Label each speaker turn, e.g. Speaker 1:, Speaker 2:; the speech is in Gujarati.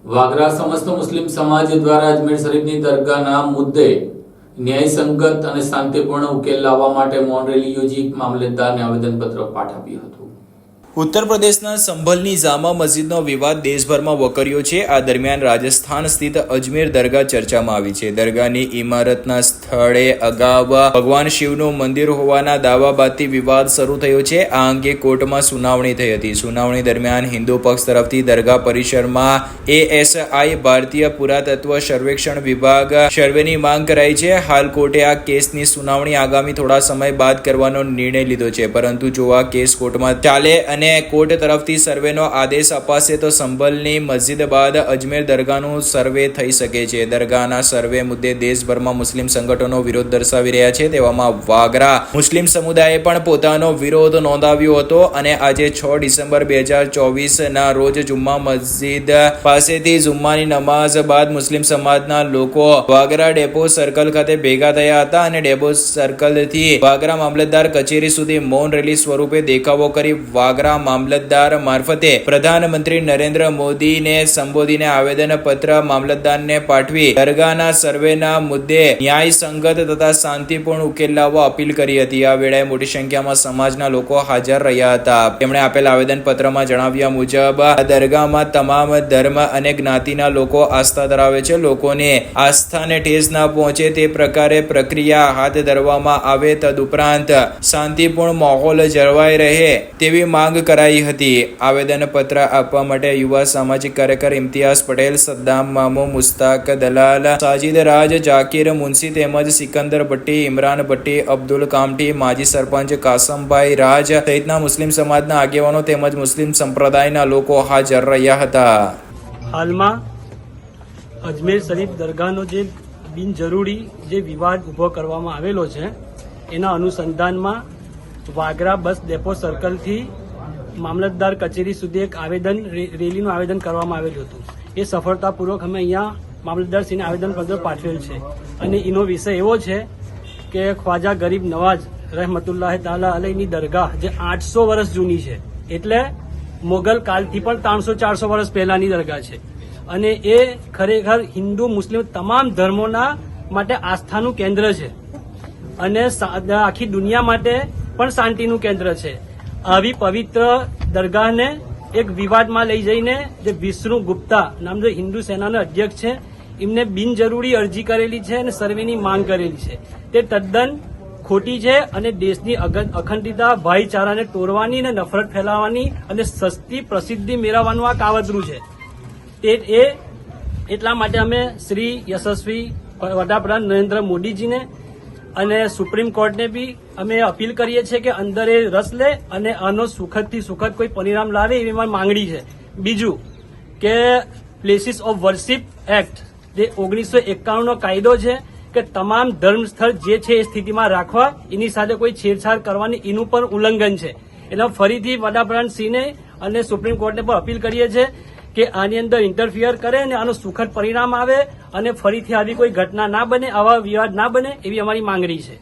Speaker 1: વાગરા સમસ્ત મુસ્લિમ સમાજ દ્વારા અજમેર શરીફની દરગાહના મુદ્દે ન્યાયસંગત અને શાંતિપૂર્ણ ઉકેલ લાવવા માટે મૌન રેલી યોજી મામલતદારને આવેદનપત્ર પાઠવ્યું હતું।
Speaker 2: ઉત્તર પ્રદેશના સંભલની જામા મસ્જિદનો વિવાદ દેશભરમાં વકર્યો છે। આ દરમિયાન રાજસ્થાન સ્થિત અજમેર દરગાહ ચર્ચામાં આવી છે। દરગાહની ઇમારતના સ્થળે અગાઉ ભગવાન શિવનું મંદિર હોવાના દાવા બાદથી વિવાદ શરૂ થયો છે। આ અંગે કોર્ટમાં સુનાવણી થઈ હતી। સુનાવણી દરમિયાન હિન્દુ પક્ષ તરફથી દરગાહ પરિસરમાં ASI ભારતીય પુરાતત્વ સર્વેક્ષણ વિભાગ સર્વેની માંગ કરાઈ છે। હાલ કોર્ટે આ કેસની સુનાવણી આગામી થોડા સમય બાદ કરવાનો નિર્ણય લીધો છે, પરંતુ જો આ કેસ કોર્ટમાં ચાલે અને કોર્ટ તરફથી સર્વેનો આદેશ અપાશે તો સંભલની મસ્જિદ બાદ અજમેર દરગાહનું સર્વે થઈ શકે છે। દરગાહના સર્વે મુદ્દે દેશભરમાં મુસ્લિમ સંગઠનો વિરોધ દર્શાવી રહ્યા છે। તેવામાં વાગરા મુસ્લિમ સમુદાયે પણ પોતાનો વિરોધ નોંધાવ્યો હતો અને આજે 6 ડિસેમ્બર 2024 ના રોજ જુમ્મા મસ્જિદ પાસેથી જુમ્માની નમાઝ બાદ મુસ્લિમ સમાજના લોકો વાગરા ડેપો સર્કલ ખાતે ભેગા થયા હતા અને ડેપો સર્કલથી વાગરા મામલતદાર કચેરી સુધી મૌન રેલી સ્વરૂપે દેખાવો કરી વાગરા મામલતદાર મારફતે પ્રધાનમંત્રી નરેન્દ્ર મોદીને સંબોધીને આવેદનપત્ર મામલતદારને પાઠવી દરગાહના સર્વેના મુદ્દે ન્યાયસંગત તથા શાંતિપૂર્ણ ઉકેલ લાવવા અપીલ કરી હતી। આ વેળાએ મોટી સંખ્યામાં સમાજના લોકો હાજર રહ્યા હતા। તેમણે આપેલ આવેદનપત્રમાં જણાવ્યા મુજબ આ દરગાહમાં તમામ ધર્મ અને જ્ઞાતિના લોકો આસ્થા ધરાવે છે। લોકોને આસ્થાને ઠેસ ના પહોંચે તે પ્રકારે પ્રક્રિયા હાથ ધરવામાં આવે। તદુપરાંત શાંતિપૂર્ણ માહોલ જળવાઈ રહે તેવી માંગ કરાઈ હતી। આવેદનપત્ર આપવા માટે યુવા સામાજિક કાર્યકર ઇમ્તિયાઝ પટેલ, સદ્દામ મામુ, મુસ્તાક દલાલ, સાજિદ રાજ, જાકીર મુનશી તેમજ સિકંદર ભટ્ટી, ઇમરાન ભટ્ટી, અબ્દુલ કામઠી, માજી સરપંચ કાસમભાઈ રાજ સહિતના મુસ્લિમ સમાજના આગેવાનો તેમજ મુસ્લિમ સંપ્રદાયના લોકો હાજર રહ્યા હતા।
Speaker 3: હાલમાં અજમેર શરીફ દરગાહનો જે બિનજરૂરી જે વિવાદ ઉભો કરવામાં આવેલો છે એના અનુસંધાનમાં વાગરા બસ ડેપો સર્કલથી મામલતદાર કચેરી સુધી એક રેલીનું આવેદન કરવામાં આવેલું હતું। એ સફળતાપૂર્વક અમે અહીંયા મામલતદારશ્રીને આવેદનપત્ર પાઠવેલ છે અને એનો વિષય એવો છે કે ખ્વાજા ગરીબ નવાજ રહેમતુલ્લાહ તાલા અલૈની દરગાહ જે 800 વર્ષ જૂની છે, એટલે મોગલ કાલથી પણ 300-400 વર્ષ પહેલાની દરગાહ છે અને એ ખરેખર હિન્દુ મુસ્લિમ તમામ ધર્મોના માટે આસ્થાનું કેન્દ્ર છે અને આખી દુનિયા માટે પણ શાંતિનું કેન્દ્ર છે। આવી પવિત્ર દરગાહને એક વિવાદમાં લઈ જઈને જે વિષ્ણુ ગુપ્તા નામ જે હિન્દુ સેનાના અધ્યક્ષ છે એમને બિનજરૂરી અરજી કરેલી છે અને સર્વેની માંગ કરેલી છે, તે તદ્દન ખોટી છે અને દેશની અખંડિતતા ભાઈચારાને તોડવાની અને નફરત ફેલાવવાની અને સસ્તી પ્રસિદ્ધિ મેળવવાનું આ કાવતરું છે। તે એટલા માટે અમે શ્રી યશસ્વી વડાપ્રધાન નરેન્દ્ર મોદીજીને અને સુપ્રીમ કોર્ટને બી અમે અપીલ કરીએ છીએ કે અંદર એ રસ લે અને આનો સુખદથી સુખદ કોઈ પરિણામ લાવે એવી મારી માંગણી છે। બીજું કે પ્લેસીસ ઓફ વર્શિપ એક્ટ જે 1991 નો કાયદો છે કે તમામ ધર્મ સ્થળ જે છે એ સ્થિતિમાં રાખવા, એની સાથે કોઈ છેડછાડ કરવાની એનું પણ ઉલ્લંઘન છે। એટલે ફરીથી વડાપ્રધાનશ્રીને અને સુપ્રીમ કોર્ટને પણ અપીલ કરીએ છીએ કે આની અંદર ઇન્ટરફિયર કરે અને આનું સુખદ પરિણામ આવે અને ફરીથી આવી કોઈ ઘટના ના બને, આવા વિવાદ ના બને એવી અમારી માંગણી છે।